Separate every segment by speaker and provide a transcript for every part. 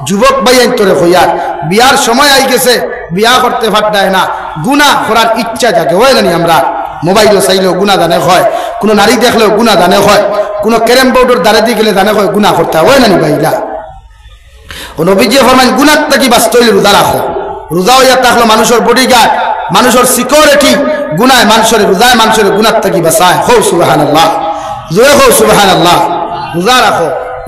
Speaker 1: যুবক ভাইয়ান তোরে হইয়ার বিয়ার সময় আই গেছে বিয়া করতে পারতায় না গুনাহ করার ইচ্ছা জাগে হয় না আমরা মোবাইলও চাইলেও গুনাহ জানে হয় কোনো নারী দেখলেও গুনাহ জানে হয় কোনো ক্যারেম বোর্ডের দ্বারে দিয়ে গেলে জানে হয় গুনাহ করতে হয় না ভাইলা ও নবীজি ফরমান গুনাহ থেকে বাঁচতে হইলে রোজা রাখো রোজা হইয়া থাকলো মানুষের বডিগার্ড মানুষের সিকিউরিটি গুনাহ মানুষের রোজায় মানুষের গুনাহ থেকে বাঁচায় হো সুবহানাল্লাহ জয় হো সুবহানাল্লাহ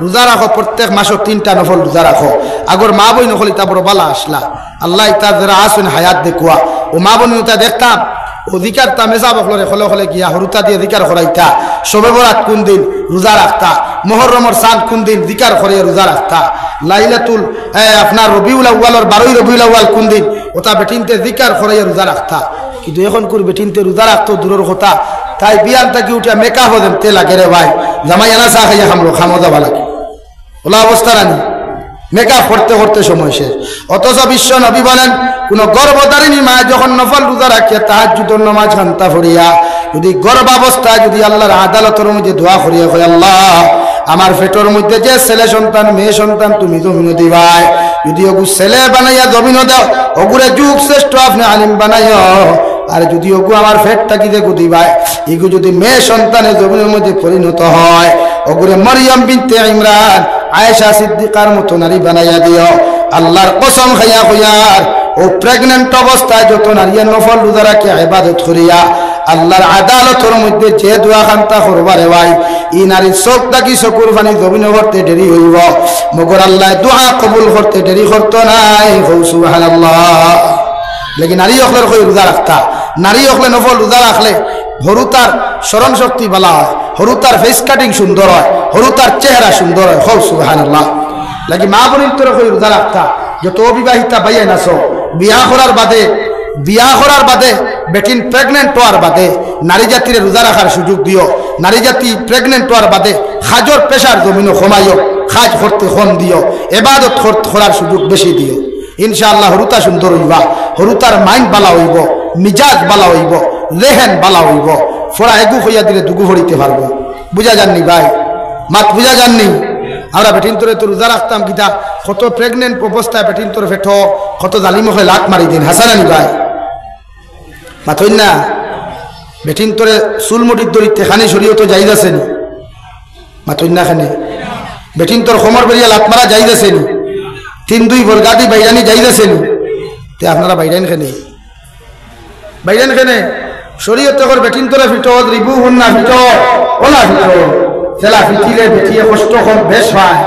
Speaker 1: রোজা রাখো প্রত্যেক মাসে 3টা নফল রোজা রাখো আগর মা বই নকলি তা বড় বালা আসলা আল্লাহ তা যারা আসুন হায়াত দেখুয়া ও মা বোন তা দেখতাম অধিকার তা মেজা বকলরে হলে হলে গিয়া হরুতা দিয়ে অধিকার করাইতা শবে বরাত কোন দিন রোজা রাখতা মুহররমের চাঁদ কোন দিন জিকার করে রোজা রাখতা লাইলাতুল আপনার রবিউল আউয়ালের 12 রবিউল আউয়াল কোন দিন ওটা বেটিনতে জিকার করে রোজা রাখতা কিন্তু এখন কোন বেটিনতে রোজা রাখতো দূরের কথা তাই বিয়ান থেকে উঠে মেকআপ দেন তেল লাগে রে ভাই জামাই আনা চা খাইয়া খামলো খামোদা ভালো ওলা অবস্থা রানি মেকআপ করতে করতে সময় শেষ অথচ বিশ্ব নবী বলেন কোন গর্ভধারিণী মা যখন নফল রোজা রাখে তাহাজ্জুদের নামাজ খান্তা পড়িয়া যদি গর্ভাবস্থায় যদি আল্লাহর আদালতের মধ্যে দোয়া করিয়া কয় আল্লাহ আমার পেটের মধ্যে যে ছেলে সন্তান মেয়ে সন্তান তুমি জমিনে দিবাই যদি ওগু ছেলে বানাইয়া জমিনে দাও ওগুরে যুগ শ্রেষ্ঠ আপনি আলিম বানাইও আর যদি ওগু আমার পেট থাকি দেখু দিবাই এগু যদি মেয়ে সন্তানের জমিনের মধ্যে পরিণত হয় ওগুরে মরিয়ম বিনতে ইমরান আয়েশা সিদ্দিকার মতো নারী বানাইয়া দিও আল্লাহর কসম খাইয়া কইয়ার ও প্রেগন্যান্ট অবস্থায় যত নারী নফল রোজা রাখে ইবাদত করিয়া আল্লাহর আদালতের মধ্যে যে দোয়া খান্তা করবারে ভাই এই নারীর চোখ থাকি চকুর পানি জমিন করতে দেরি হইব মগর আল্লাহ দোয়া কবুল করতে দেরি করতো নাই সুবহানাল্লাহ লেকিন নারী হকলের কই রোজা রাখতা নারী হকলে নফল রোজা রাখলে হরুতার স্মরণ শক্তি ভালো হয় হরুতার ফেস কাটিং সুন্দর হয় হরুতার চেহারা সুন্দর হয় হো সুবহানাল্লাহ লাগি মা বোনের তোর কই রোজা রাখতা যত অবিবাহিতা বাইয়া নাছো বিয়া করার বাদে বেটিন প্রেগনেন্ট হওয়ার বাদে নারী জাতির রোজা রাখার সুযোগ দিও নারী জাতি প্রেগনেন্ট হওয়ার বাদে খাজর পেশার জমিনও কমাইও খাজ করতে কম দিও ইবাদত করার সুযোগ বেশি দিও ইনশাআল্লাহ হরুতা সুন্দর হইবা হরুতার মাইন্ড বালা হইব মিজাজ বালা হইব লেহেন বালা হইব ফোড়া এগু হইয়া দিলে দুগু হরিতে পারবো বুঝা যাননি ভাই মাত বুঝা যাননি আমরা বেটিন তোরে তো রোজা রাখতাম কিতা কত প্রেগনেন্ট অবস্থায় বেটিন তোর ফেটো কত জালিমকে লাত মারি দিন হাসানানি ভাই মাথইন না বেটিন তোরে চুলমুটির দরিতে খানি সরিয়ে তো যাই যাচ্ছেনি মাথইন না খানে বেটিন তোর খমর বেরিয়া লাত মারা যাই যাচ্ছেনি 3-2 বর্গাদি বাইরানি যাই যাচ্ছেনি তে আপনারা বাইরান খেনে শরীয়তে কর বেটিন তোরে ফিটো রিবু হুন না ফিটো ওলা ফিটো চেলা ফিটিলে বেটিয়ে কষ্ট কম বেশ হয়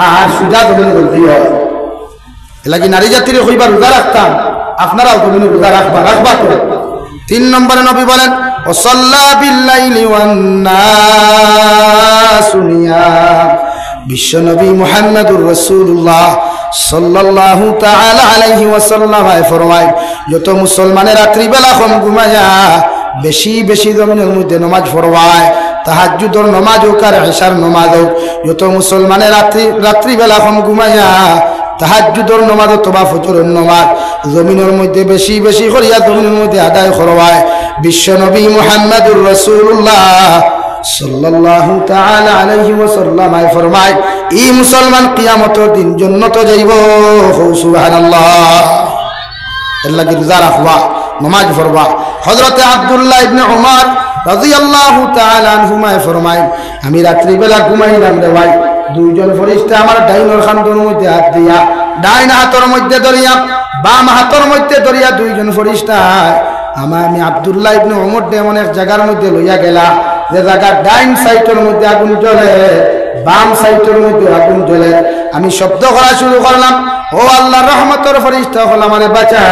Speaker 1: আর সুজা জমিনে জলদি হয় এলাকি নারী জাতির কইবার রোজা রাখতাম আপনারাও জমিনে রোজা রাখবা করে 3 নম্বরে নবী বলেন ওয়াসাল্লা বিল্লাইলি ওয়ান নাসু নিয়াম বিশ্ব নবী মুহাম্মদুর রাসূলুল্লাহ সাল্লাল্লাহু তাআলা আলাইহি ওয়াসাল্লাম ফরমায় যত মুসলমানের রাত্রি বেলা কম ঘুমায়া বেশি বেশি জমিনের মধ্যে নামাজ পড়বায় তাহাজ্জুদের নামাজ হোক আর ইশার নামাজ হোক যত মুসলমানের রাত্রি বেলা কম ঘুমায়া তাহাজ্জুদের নামাজ অথবা ফজরের নামাজ জমিনের মধ্যে বেশি বেশি করিয়া জমিনের মধ্যে আদায় করবায় বিশ্ব নবী মুহাম্মদুর রাসূলুল্লাহ সাল্লাল্লাহু তাআলা আলাইহি ওয়াসাল্লাম ফরমায় এই মুসলমান কিয়ামতের দিন জান্নাতে যাইব সুবহানাল্লাহ এর লাগি রোজা রাখবা নামাজ পড়বা হযরত আব্দুল্লাহ ইবনে উমর রাদিয়াল্লাহু তাআলা আনহুমা ফরমায় আমি রাত্রি বেলা ঘুমাইলাম রে ভাই দুইজন ফেরেশতা আমার ডাইনের খানদের মধ্যে হাত দিয়া ডাইন হাতের মধ্যে ধরিয়া বাম হাতের মধ্যে ধরিয়া দুইজন ফেরেশতা আমি আব্দুল্লাহ ইবনে উমর এমন এক জায়গার মধ্যে লইয়া গেলা যে জায়গা ডাইন সাইডের মধ্যে আগুন জ্বলে বাম সাইডের মধ্যে আগুন জ্বলে আমি শব্দ করা শুরু করলাম ও আল্লাহর রহমতের ফেরেশতা হল আমারে বাঁচা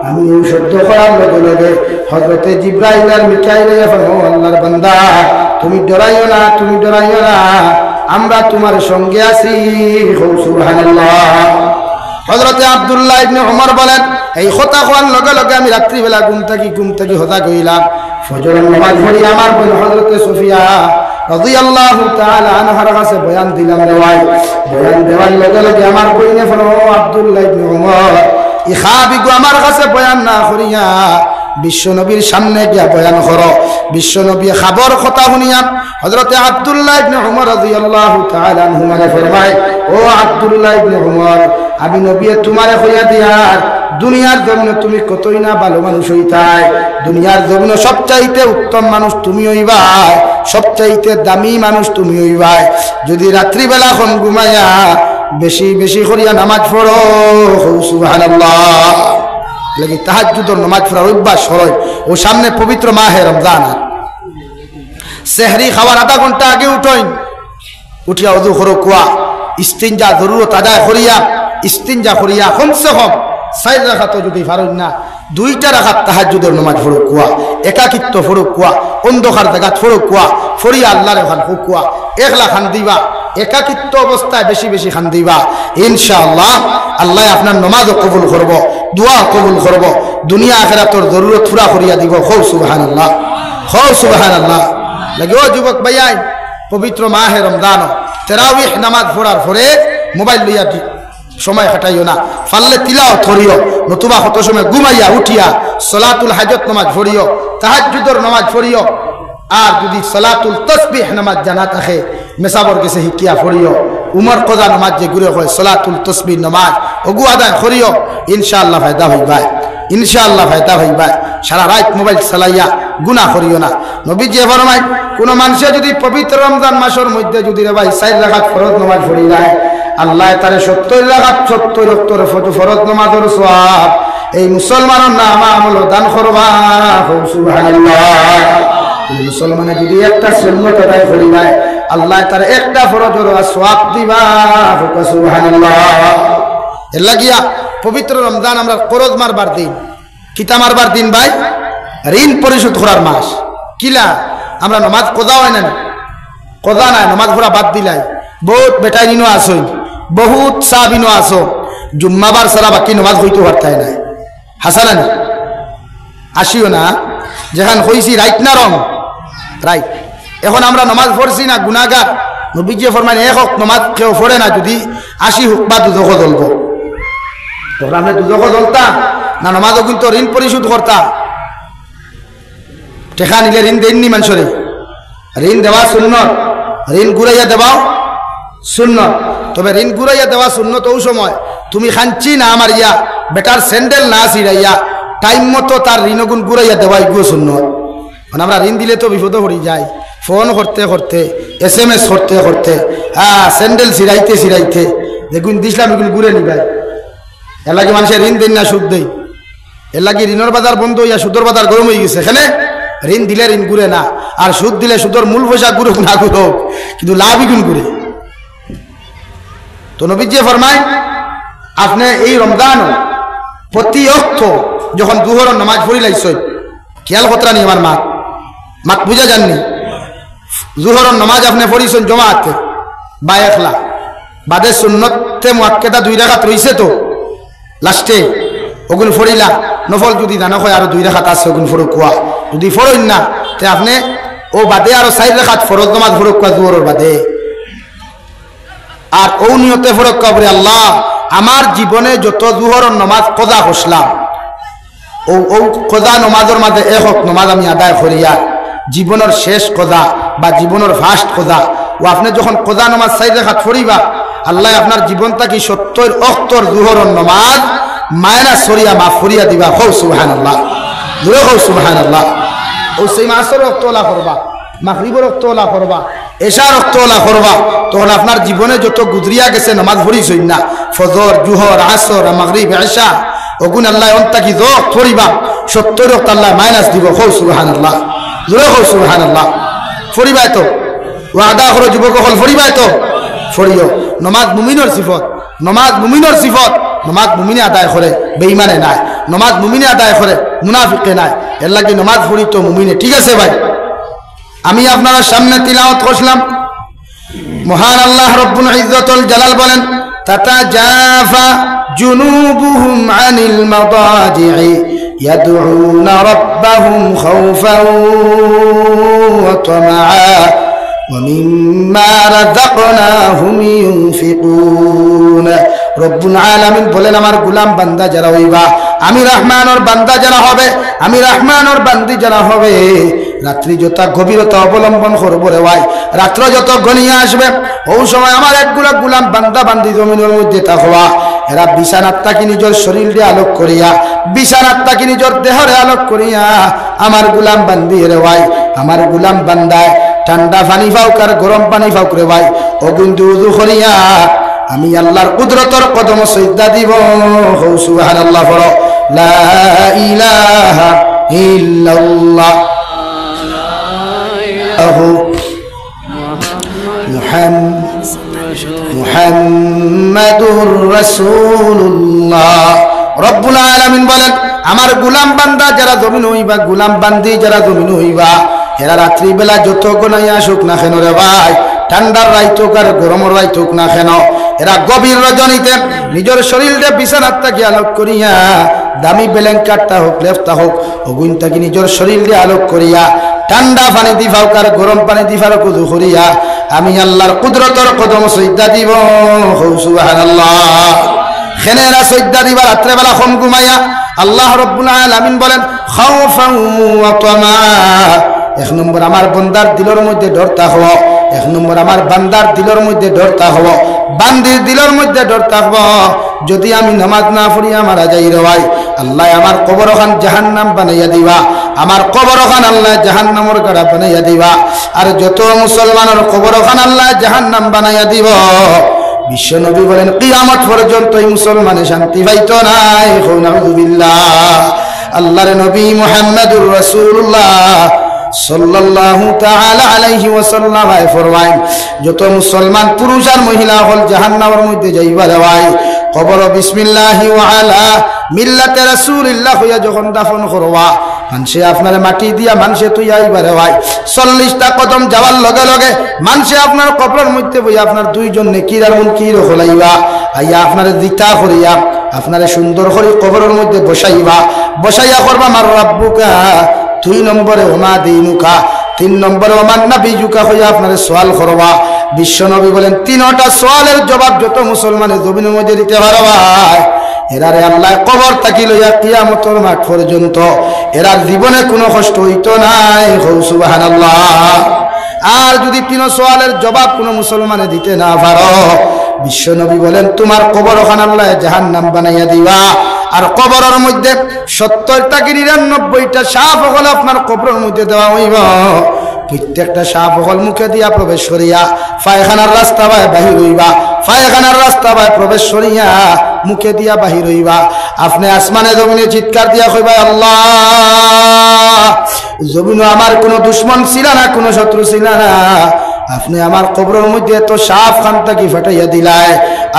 Speaker 1: আমি এই শব্দ করার লগে লগে হযরতে জিবরাইল আর মিকাইল ও আল্লাহর বান্দা তুমি ডরাইও না আমরা তোমার সঙ্গে আছি সুবহানাল্লাহ হযরতে আব্দুল্লাহ ইবনে উমর বলেন এই কথা কোন লগে লগে আমি রাত্রি বেলা ঘুম থেকে হতা কইলাম ফজরের নামাজ পড়ি আমার বোন হযরতে সুফিয়া রাদিয়াল্লাহু তাআলা আনহার কাছে বয়ান দিলাম রে ভাই বয়ান দেওয়ার লগে লগে আমার বোনে বলো আব্দুল্লাহ ইবনে উমর ইখাবিগু আমার কাছে বয়ান না করিয়া বিশ্ব নবীর সামনে গিয়া বয়ান করো বিশ্ব নবী খবর কথা শুনিয়া হযরতে আব্দুল্লাহ ইবনে উমর রাদিয়াল্লাহু তাআলা আনহুমারে ফরমায় ও আব্দুল্লাহ ইবনে উমর, আমি নবী তোমারে কইয়া দিয়ার দুনিয়ার জমিনে তুমি কতই না ভালো মানুষ হইতাই, দুনিয়ার জমিনে সবচাইতে উত্তম মানুষ তুমি হইবাই, সবচাইতে দামি মানুষ তুমি হইবাই। যদি রাত্রিবেলা খন ঘুমাইয়া বেশি বেশি করিয়া নামাজ পড়ো, সুবহানাল্লাহ, লাগি তাহাজ্জুদের নামাজ পড়ার অভ্যাস হয়। ও সামনে পবিত্র মাহে রমজান, সেহরি খাওয়ার আধা ঘন্টা আগে উঠইন, উঠিয়া ওযু করো, কুয়া ইস্তিনজা জরুরত আদায় করিয়া ইস্তিনজা করিয়া কমসে কম 4 রাকাত যদি পারেন না 2টা রাকাত তাহাজ্জুদের নামাজ পড়ো, কুয়া একাকিত্ব পড়ো, কুয়া অন্ধকার জায়গা পড়ো, কুয়া ফরিয়া আল্লাহর ওখান কুয়া একলা খান দিবা, একাকিত্ব অবস্থায় বেশি বেশি খান দিবা, ইনশাআল্লাহ আল্লাহ আপনার নামাজও কবুল করব, দোয়া কবুল করব, দুনিয়া আখিরাতের জরুরত পুরা করিয়া দিব। খৌ সুবহানাল্লাহ, খৌ সুবহানাল্লাহ। লাগে ও যুবক ভাইয়াই, পবিত্র মাহে রমজান তারাবিহ নামাজ পড়ার পরে মোবাইল লইয়া সময় কাটাইও না, পারলে তিলাওয়াত করিও, নতুবা কত সময় ঘুমাইয়া উঠিয়া সালাতুল হাজত নামাজ পড়িও, তাহাজ্জুদের নামাজ পড়িও। আর যদি সালাতুল তাসবিহ নামাজ জানা থাকে মেসাবর গেছে হিকিয়া পড়িও, উমর কজা নামাজ যে ঘুরে হয় সালাতুল তাসবিহ নামাজ ওগু আদায় করিও, ইনশাআল্লাহ ফায়দা হইবা, ইনশাআল্লাহ ফায়দা হইবা। সারা রাত মোবাইল চালাইয়া গুনাহ করিও না। নবীজি ফরমায় কোন মানুষে যদি পবিত্র রমজান মাসের মধ্যে যদি রে ভাই 4 রাকাত ফরজ নামাজ পড়ি যায়, আল্লাহ তারে 70 রাকাত 70 ওয়াক্তের ফরজ নামাজের সওয়াব এই মুসলমানের নাম আমল দান করবা। সুবহানাল্লাহ। মুসলমানে যদি একটা সুন্নত আদায় করি যায়, আল্লাহ তারে একটা ফরজের সওয়াব দিবা। সুবহানাল্লাহ। এর লাগিয়া পবিত্র রমজান আমরা ফরজ মারবার দিন, কিতা মারবার দিন ভাই, ঋণ পরিশোধ করার মাস। কিলা আমরা নামাজ কজা হয় না, কজা নাই, নামাজ পড়া বাদ দিলাই। বহুত বেটাইনিনো আসই, বহুত সাহাবিনো আসো, জুম্মাবার সারা বাকি নামাজ হইতে পারতাই নাই, হাসানানি আসিও না, যেখান হইছি রাইট না রং রাইট। এখন আমরা নামাজ পড়ছি না গুনাহগার, নবীজি ফরমায় এক হক নামাজ কেউ পড়ে না যদি 80 হোক বা দুজক জ্বলব। তখন আমরা দুজক জ্বলতা না, নামাজও কিন্তু ঋণ পরিশোধ করতা। টেকা নিলে ঋণ দেননি মানুষরে, ঋণ দেওয়া সুন্নত, ঋণ ঘুরাইয়া দেওয়াও সুন্নত। তবে ঋণ ঘুরাইয়া দেওয়া সুন্নত ওই সময় তুমি খাঞ্চি না আমার ইয়া বেটার স্যান্ডেল না ছিড়াইয়া টাইম মতো তার ঋণগুণ ঘুরাইয়া দেওয়া এগুলো সুন্নত। মানে আমরা ঋণ দিলে তো বিপদ হয়ে যায়, ফোন করতে করতে SMS করতে করতে স্যান্ডেল ছিড়াইতে ছিড়াইতে দেখুন দিসলাম এগুলো ঘুরে নিবাই। এর লাগে মানুষের ঋণ দেন না সুদ দেয়, এর লাগে ঋণের বাজার বন্ধ হইয়া সুদের বাজার গরম হয়ে গেছে। এখানে ঋণ দিলে ঋণ ঘুরে না, আর সুদ দিলে সুদের মূল পয়সা ঘুরে না ঘুরো, কিন্তু লাভই গুণ ঘুরে। তো নবীজি ফরমায় আপনি এই রমজান প্রতি অক্ত যখন দুহর নামাজ পড়ি লাইছ, খেয়াল কতরা নি আমার মাত বুঝা যাননি, জুহর নামাজ আপনি পড়িছেন জমাতে বা একলা বাদে সুন্নতে মুআক্কাদা 2 রাকাত রইছে, তো লাস্টে ওগুন ফড়িলা নফল যদি জানা হয় আর 2 রাকাত আছে ওগুন ফড়ো কুয়া, যদি ফড়ইন না তে আপনি ও বাদে আরো 4 রাকাত ফরজ নামাজ ফড়ো কুয়া জুহরের বাদে। আর ও নিয়তে ফড়ো কুয়া বলে আল্লাহ আমার জীবনে যত জুহরের নামাজ কজা করলাম ও ও কজা নামাজের মাঝে এক নামাজ আমি আদায় করিয়া জীবনের শেষ কজা বা জীবনের ফার্স্ট কজা, ও আপনি যখন কজা নামাজ 4 রাকাত পড়িবা আল্লাহ আপনার জীবনটা কি 70 ওয়াক্তের জুহরের নামাজ মায়না সরিয়া মাফ করিয়া দিবা। হৌ সুবহানাল্লাহ, জোরে হৌ সুবহানাল্লাহ। ও সেই মাসের ওয়াক্ত ওলা করবা, মাগরিবের ওয়াক্ত ওলা করবা, এশার ওয়াক্ত ওলা করবা, তখন আপনার জীবনে যত গুজরিয়া গেছে নামাজ পড়িছই না, ফজর জুহর আসর মাগরিব এশা ওগুন আল্লাহ অন্তা কি যোগ পড়িবা 70 ওয়াক্ত আল্লাহ মাইনাস দিব। হৌ সুবহানাল্লাহ, জোরে হৌ সুবহানাল্লাহ। পড়িবাই তো ওয়াদা করো যুবক হল, পড়িবাই তো পড়িও। নমাজ মুমিনের সিফত, নমাজ মুমিনের সিফত, নমাজ মুমিনে আদায় করে বেঈমানে নাই, নমাজ মুমিনে আদায় করে মুনাফিকে নাই। এর লাগে নমাজ পড়ি তো মুমিনে, ঠিক আছে ভাই। আমি আপনারা সামনে তিলাওয়াত করলাম, মহান আল্লাহ রব্বুল ইজ্জতুল জালাল বলেন তাতাজাফা জুনুবুহুম আনিল মাদাজি'i ইয়াদউনা রাব্বাহুম খাওফান ওয়া তামাআ ওয়া মিম্মা রাযাকনাহুম ইউনফিকুন। রব্বুল আলামিন বলেন আমার গোলাম বান্দা যারা হইবা, আমি রহমানের বান্দা যারা হবে, আমি রহমানের বান্দি যারা হবে, রাত্রি যত গভীরতা অবলম্বন করবো রে ভাই, রাত্র যত ঘনিয়ে আসবে ওই সময় আমার একগুলা গুলাম বান্দা বান্দি জমিনের মধ্যে থাকবা, এরা বিছানার তাকে নিজের শরীরে আলোক করিয়া, বিছানার তাকে নিজের দেহরে আলোক করিয়া আমার গুলাম বান্দি রে ভাই, আমার গুলাম বান্দায় ঠান্ডা পানি ফাউক আর গরম পানি ফাউক রে ভাই, ও কিন্তু উযু করিয়া আমি আল্লাহর কুদরতর কদম সিজদা দিব। সুবহানাল্লাহ পড়ো, লা ইলাহা ইল্লাল্লাহ মুহাম্মাদুর রাসূলুল্লাহ। রব্বুল আলামিন বলেন আমার গোলাম বান্দা যারা জমিন হইবা, গোলাম বান্দি যারা জমিন হইবা, এরা রাত্রি বেলা যত গোনাইয়া আসুক না কেন রে ভাই, ঠান্ডার রাইত হোক আর গরমের রাইত হোক না কেন, এরা গভীর রজনীতে নিজের শরীরে বিছানার তাকে আলোক করিয়া, দামি ব্ল্যাঙ্কেটটা হোক লেফটা হোক ওগুন তাকে নিজের শরীরে আলোক করিয়া, ঠান্ডা পানি দি ফাউক আর গরম পানি দি ফাউক উযু করিয়া আমি আল্লাহর কুদরতর কদম সিজদা দিব। সুবহানাল্লাহ। খেনেরা সিজদা দিবা রাত্রে বেলা কম ঘুমাইয়া। আল্লাহ রাব্বুল আলামিন বলেন খাউফান ওয়া তামা। এক নম্বর আমার বান্দার দিলের মধ্যে ডর থাকব, এক নম্বর আমার বান্দার দিলের মধ্যে ডর থাকব, বান্দির দিলের মধ্যে ডর থাকব যদি আমি নামাজ না পড়িয়া মারা যাই রে ভাই, আল্লাহ আমার কবরখান জাহান্নাম বানাইয়া দিবা, আমার কবরখান আল্লাহ জাহান্নামের গাড়া বানাইয়া দিবা। আর যত মুসলমানের কবরখান আল্লাহ জাহান্নাম বানাইয়া দিব। বিশ্ব নবী বলেন কিয়ামত পর্যন্ত এই মুসলমানে শান্তি পাইতো নাই। নাউযুবিল্লাহ। আল্লাহর নবী মুহাম্মদুর রাসূলুল্লাহ সাল্লাল্লাহু তাআলা আলাইহি ওয়াসাল্লাম ফরমায় যত মুসলমান পুরুষ আর মহিলা হল জাহান্নামের মধ্যে যাইবা রে ভাই, কবর বিসমিল্লাহি ওয়া আলা মিল্লাতে রাসূলিল্লাহ হইয়া যখন দাফন করবা, মানুষে আপনার মাটি দিয়া মানুষে তুই আইবা রে ভাই, 40টা কদম যাওয়ার লগে লগে মানুষে আপনার কবরের মধ্যে বইয়া আপনার দুইজন নেকির আর মুনকির হলাইবা, আইয়া আপনার দিতা করিয়া আপনারে সুন্দর করে কবরের মধ্যে বসাইবা, বসাইয়া করবা মার রাব্বুকা, 2 নম্বরে ওমা দিনুকা, 3 নম্বরে ওমান নাবিয়ুকা হইয়া আপনারে সওয়াল করবা। বিশ্ব নবী বলেন 3টা সওয়ালের জবাব যত মুসলমানের জমিনের মধ্যে দিতে পারবা, এরারে আল্লাহ কবর থাকি লইয়া কিয়ামতের মাঠ পর্যন্ত এরার জীবনে কোনো কষ্ট হইতো নাই। সুবহানাল্লাহ। আর যদি 3 সওয়ালের জবাব কোনো মুসলমানে দিতে না পারো, বিশ্ব নবী বলেন তোমার কবরখান আল্লাহ জাহান্নাম বানাইয়া দিবা। আর কবরের মধ্যে 70টা কি 99টা সাপ হল আপনার কবরের মধ্যে দেওয়া হইব, প্রত্যেকটা সাপ হল মুখে দিয়া প্রবেশ করিয়া পায়খানার রাস্তা বাই বাহির হইবা, পায়খানার রাস্তা বাই প্রবেশ করিয়া মুখে দিয়া বাহির হইবা। আপনি আসমানে জমিনে চিৎকার দিয়া কইবা আল্লাহ, জমিনে আমার কোনো দুশ্মন ছিল না, কোনো শত্রু ছিল না, আপনি আমার কবরের মধ্যে এত সাপ খানটা কি ফাটাইয়া দিলাই।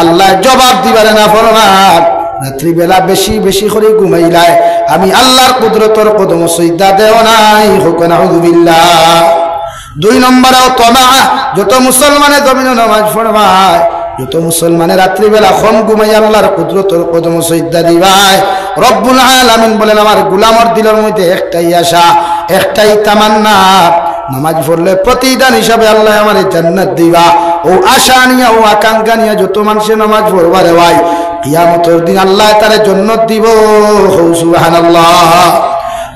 Speaker 1: আল্লাহ জবাব দিবারে না ফরমান রাত্রি বেলা বেশি বেশি করে ঘুমাইলাই, আমি আল্লাহর কুদরতর কদম সিজদা দেও নাই। হোক নাউযুবিল্লাহ। 2 নম্বরে তমা, যত মুসলমানে জমিনে নামাজ পড়বায়, যত মুসলমানে রাত্রি বেলা কম ঘুমাই আল্লাহর কুদরতর কদম সিজদা দিবাই। রব্বুল আলামিন বলেন আমার গোলামর দিলের মধ্যে একটাই আশা, একটাই তামান্না, নামাজ পড়লে প্রতিদান হিসাবে আল্লাহ আমার জান্নাত দিবা। ও আশা নিয়া ও আকাঙ্ক্ষা নিয়া যত মানুষে নামাজ পড়বা রে ভাই, কিয়ামতের দিন আল্লাহ তার জান্নাত দিব। সুবহানাল্লাহ।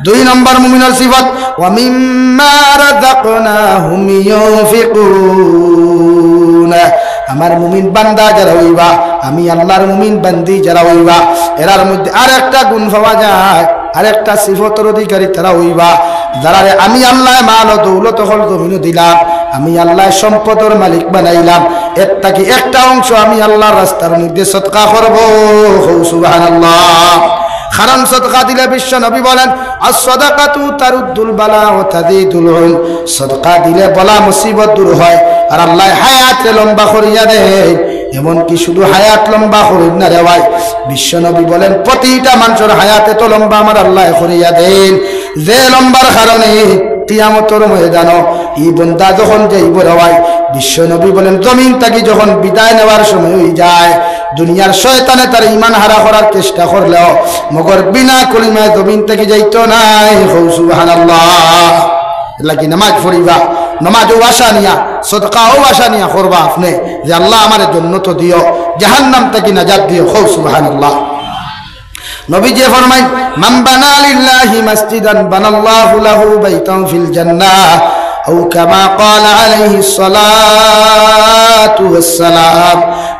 Speaker 1: 2 নম্বর মুমিনের সিফাত ওয়া মিম্মা রাযাকনাহুম ইউনফিকুন। আমার মুমিন বান্দা যারা হইবা, আমি আল্লাহর মুমিন বান্দি যারা হইবা, এরার মধ্যে আরেকটা গুণ পাওয়া যায়, আরেকটা সিফতের অধিকারী তারা হইবা যারা আমি আল্লাহ মাল ও দৌলত হল জমিন দিলাম, আমি আল্লাহ সম্পদের মালিক বানাইলাম, একটা অংশ আমি আল্লাহর রাস্তার মধ্যে সদকা করব। সুবহানাল্লাহ। কারণ সদকা দিলে বিশ্ব নবী বলেন as-সাদাকাতু তারুদ্দুল বালা ওয়া তাযীদুল উল, সদকা দিলে বলা মুসিবত দূর হয় আর আল্লাহ হায়াত লম্বা করিয়া দেয়। এমনকি শুধু হায়াত লম্বা করেন না রে ভাই, বিশ্ব নবী বলেন প্রতিটা মানুষের হায়াত এত লম্বা আমার আল্লাহ করিয়া দেন, যে লম্বার কারণে কিয়ামতের ময়দানে এই বান্দা যখন যাইব রে ভাই, বিশ্ব নবী বলেন জমিন থেকে যখন বিদায় নেওয়ার সময় হয়ে যায়, দুনিয়ার শয়তানে তার ঈমান হারা করার চেষ্টা করলেও মগর বিনা কলিমায় জমিন থেকে যাইতো নাই। সুবহানাল্লাহ। লাগি নামাজ পড়িবা, নামাজও আশা নিয়া, সদকাও আশা নিয়া করবা আপনি যে আল্লাহ আমার জান্নাত দিও, জাহান্নাম থেকে নাজাত দিও। সুবহানাল্লাহ। নবীজি ফরমায় মান বানা লিল্লাহি মাসজিদান বানাল্লাহু লাহু বাইতান ফিল জান্নাহ আও কামা ক্বালা আলাইহিস সালাতু ওয়াস সালাম।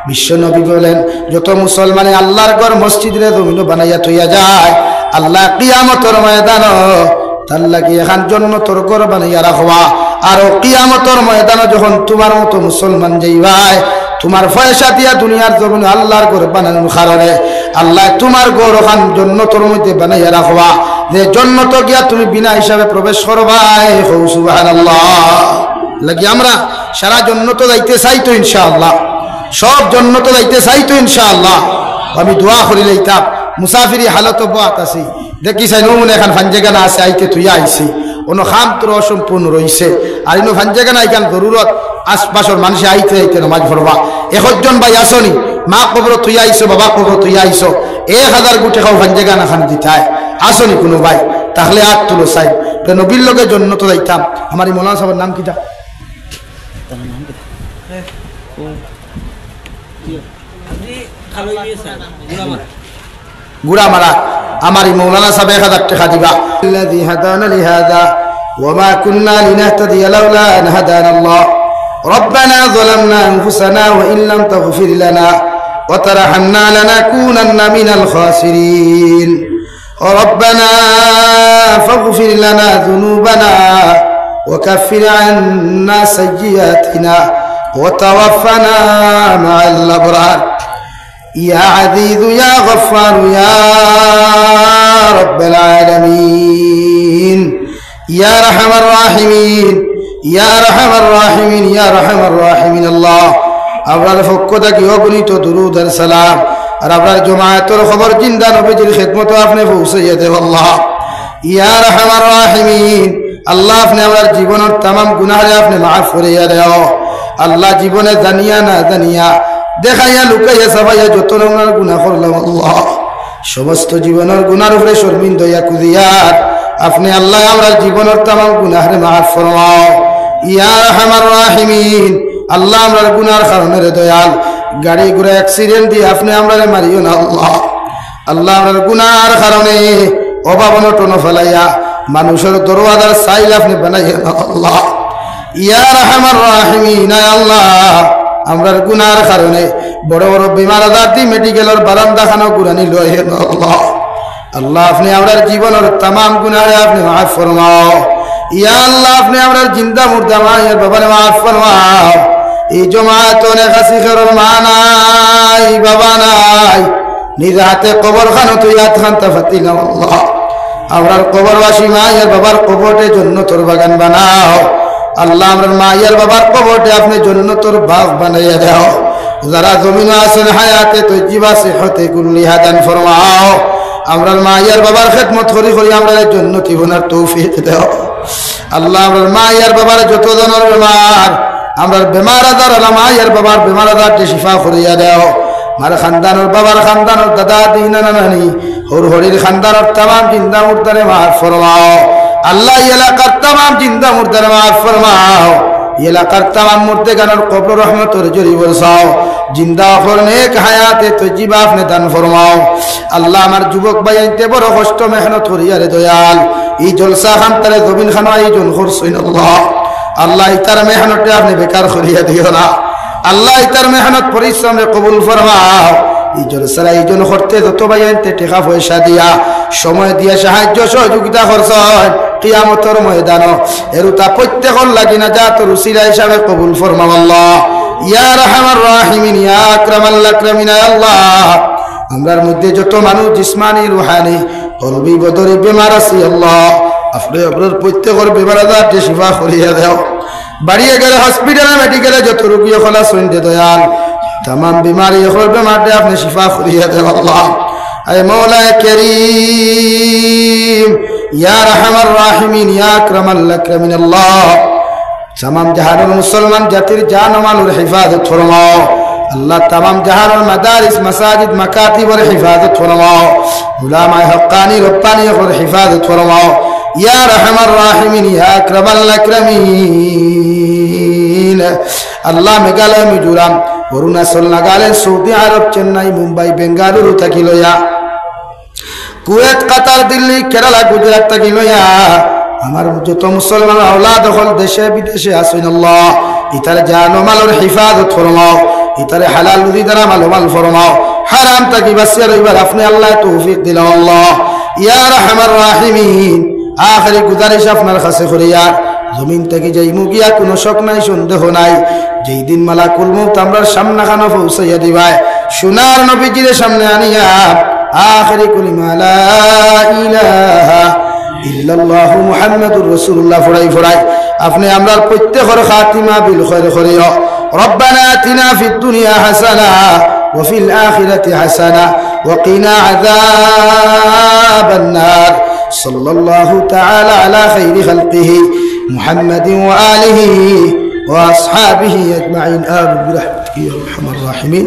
Speaker 1: বিশ্ব নবী বলেন যত মুসলমানে আল্লাহর ঘর মসজিদে জমিন বানাইয়া থইয়া যায় আল্লাহ কিয়ামতের ময়দান তার লাগি এখন জান্নাতের ঘর বানাইয়া রাখবা। আর কিয়ামতের ময়দানে যখন তোমার মতো মুসলমান যাইবাই তোমার পয়সা দিয়া দুনিয়ার জমিনে আল্লাহর ঘর বানানোর কারণে আল্লাহ তোমার ঘর ওখান জান্নাতের মধ্যে বানাইয়া রাখবা, যে জান্নাত গিয়া তুমি বিনা হিসাবে প্রবেশ করবাই। সুবহানাল্লাহ। লাগি আমরা সারা জান্নাত যাইতে চাই তো ইনশাআল্লাহ, সব জান্নাত যাইতে চাই তো ইনশাআল্লাহ। আমি দোয়া করি লইতাম মুসাফিরি হালত বাত আছি দেখি চাই নমুনে এখন ফাঞ্জেগানা আছে আইতে তুই আইছি অন্য খাম তোর অসম্পূর্ণ রয়েছে আর ইনো ফাঞ্জেগানা এখান জরুরত আশপাশের মানুষ আইতে আইতে নমাজ পড়বা। 1জন ভাই আসনি মা কবর তুই আইসো বাবা কবর তুই আইসো 1000 গুটি খাও ফাঞ্জেগানা খান দিতায় আসনি কোনো ভাই তাহলে আর তুলো চাই নবীর লোকের জন্য তো যাইতাম। আমার এই মৌলানা সাহেবের নাম কিটা গুড়া মারা আমার এই মৌলানা সাহেব 1000 টাকা দিবা। الذي هدانا لهذا وما كنا لنهتدي لولا أن هدانا الله ربنا ظلمنا أنفسنا وإن لم تغفر لنا وترحمنا لنكونن من الخاسرين ربنا فاغفر لنا ذنوبنا وكفر عنا سيئاتنا وتوفنا مع الأبرار يا عزيز يا غفار يا رب العالمين يا رحم الراحمين يا رحم الراحمين يا رحم الراحمين الله أبرار فقدك يغنيت درود السلام أبرار جماعة الخبر جندا نبجل خدمة أفنى فوسيته والله يا رحم الراحمين الله أفنى أبرار جيبون تمام گناہ أفنى معاف فريا رہو الله جيبون دنيا نا دنيا দেখাইয়া লুকাইয়া সাবাইয়া যত রকমের গুনাহ করলাম আল্লাহ সমস্ত জীবনের গুনার উপরে শর্মিন্দ হইয়া কুদিয়ার আপনি আল্লাহ আমরা জীবনের तमाम গুনাহরে মাফ ফরমাও ইয়া আরহামার রাহিমিন। আল্লাহ আমরার গুনার কারণে দয়াল গাড়ি ঘোড়া অ্যাক্সিডেন্ট দিয়ে আপনি আমরারে মারিও না আল্লাহ। আল্লাহ আমরার গুনার কারণে অভাব অনটন ফেলাইয়া মানুষের দরওয়াজার সাইল আপনি বানাইয়া না আল্লাহ। ইয়া আরহামার রাহিমিন আল্লাহ আমরার গুনার কারণে বড় বড় বিমার আজাদি মেডিকেলের বারান্দা খানো গুরানি লয়ে আল্লাহ। আল্লাহ আপনি আমরার জীবনের तमाम গুনাহে আপনি মাফ ফরমাও ইয়া আল্লাহ। আপনি আমরার জিন্দা মুর্দা মায়ের বাবারে মাফ ফরমাও। এই জমায়েত অনেক আসি করর মা নাই বাবা নাই নিজ হাতে কবর খানো তুই হাত খানতা ফাতিনা আল্লাহ। আমরার কবরবাসী মায়ের বাবার কবরটে জান্নাতের বাগান বানাও আল্লাহ। আমার মায়ের বাবার কবরটে আপনি জান্নাতের বাগ বানাইয়া দাও। যারা জমিনে আছেন হায়াতে তৈজিবা সিহতে কুল্লিহা দান ফরমাও। আমরার মায়ের বাবার খেদমত করি করি আমরা জান্নাতি হওয়ার তৌফিক দাও আল্লাহ। আমার মায়ের বাবার যত জনের বেমার আমরার বেমার আজার আল্লাহ মায়ের বাবার বেমার আজারটি শিফা করিয়া দাও। মার খানদানোর বাবার খানদানোর দাদা দিনা নানি হর হরির খানদানোর तमाम জিন্দা মুর্দারে মাফ ফরমাও আল্লাহ। এলাকার तमाम জিন্দা মুর্দারে মাফ ফরমাও। এলাকার तमाम মুর্দেগানের কবর রহমতের জরি বরসাও। জিন্দা অখর নেক হায়াতে তজিবা আপনি দান ফরমাও আল্লাহ। আমার যুবক ভাই আইতে বড় কষ্ট মেহনত করিয়া রে দয়াল এই জলসা খান তারে জমিন খানো আয়োজন করছেন আল্লাহ। আল্লাহ ইতার মেহনতে আপনি বেকার করিয়া দিও না আল্লাহ। ইতার মেহনত পরিশ্রমে কবুল ফরমাও। এই জলসার আয়োজন করতে যত ভাই আনতে টাকা পয়সা দিয়া সময় দিয়া সাহায্য সহযোগিতা করছেন কিয়ামতের ময়দান এরুতা প্রত্যেকর লাগি না যা তোর উসিলা হিসাবে কবুল ফরমাও আল্লাহ। ইয়া রাহমার রাহিমিন ইয়া আকরামাল আকরামিন আল্লাহ। আমরার মধ্যে যত মানুষ জিসমানি রুহানি কলবি বদরি বেমার আছে আল্লাহ আপনি আপনার প্রত্যেকর বেমার আজারটি শিফা করিয়া দাও। বাড়িয়ে গেলে হসপিটালে মেডিকেলে যত রোগী হলা শুনতে দয়াল तमाम बीमारी হল বেমারটি আপনি শিফা করিয়া দাও আল্লাহ। আয় মওলা করিম ইয়া রাহমার রাহিমিন ইয়া আকরামাল আকরামিন আল্লাহ। तमाम জাহানের মুসলমান জাতির জান ও মালের হিফাজত ফরমাও আল্লাহ। तमाम জাহানের মাদারিস মাসাজিদ মাকাতিবের হিফাজত ফরমাও। উলামায়ে হক্কানি রব্বানি এর হিফাজত ফরমাও ইয়া রাহমার রাহিমিন ইয়া আকরামাল আকরামিন আল্লাহ। মেঘালয় মিজোরাম অরুণাচল নাগাল্যান্ড সৌদি আরব চেন্নাই মুম্বাই বেঙ্গালুরু থাকি লইয়া কুয়েত, কাতার, দিল্লি, কেরালা, গুজরাট থেকে লইয়া আমার যত মুসলমান আওলাদ হল দেশে বিদেশে আসেন আল্লাহ ইতারে জানো মালর হিফাজত ফরমাও, ইতারে হালাল রুজি দ্বারা মাল ফরমাও, হারাম তাকি বাঁচিয়ে রইবার আপনি আল্লাহ তৌফিক দিলাম আল্লাহ ইয়া রাহমার রাহিমিন। আখেরি গুজারিশ আপনার কাছে করিয়া জমিন থেকে যাই মুগিয়া কোনো শক নাই সন্দেহ নাই, যেই দিন মালাকুল মউত আমরার সামনাখানো পৌঁছাইয়া দিবায় সোনার নবীজির সামনে আনিয়া আখেরি কলিমা লা ইলাহা ইল্লাল্লাহু মুহাম্মাদুর রাসূলুল্লাহ ফড়াই আপনি আমরার প্রত্যেকের খাতিমা বিল খায়র করিও। রব্বানা আতিনা ফিদ দুনিয়া হাসানা ওয়া ফিল আখিরাতি হাসানা ওয়া কিনা আযাবান নার। সাল্লাল্লাহু তাআলা আলা খাইরি খালকিহি মুহাম্মাদিন ওয়া আলিহি ওয়া আসহাবিহি আজমাইন। আমিন বিরহমাতিকা ইয়া আরহামার রাহিমিন।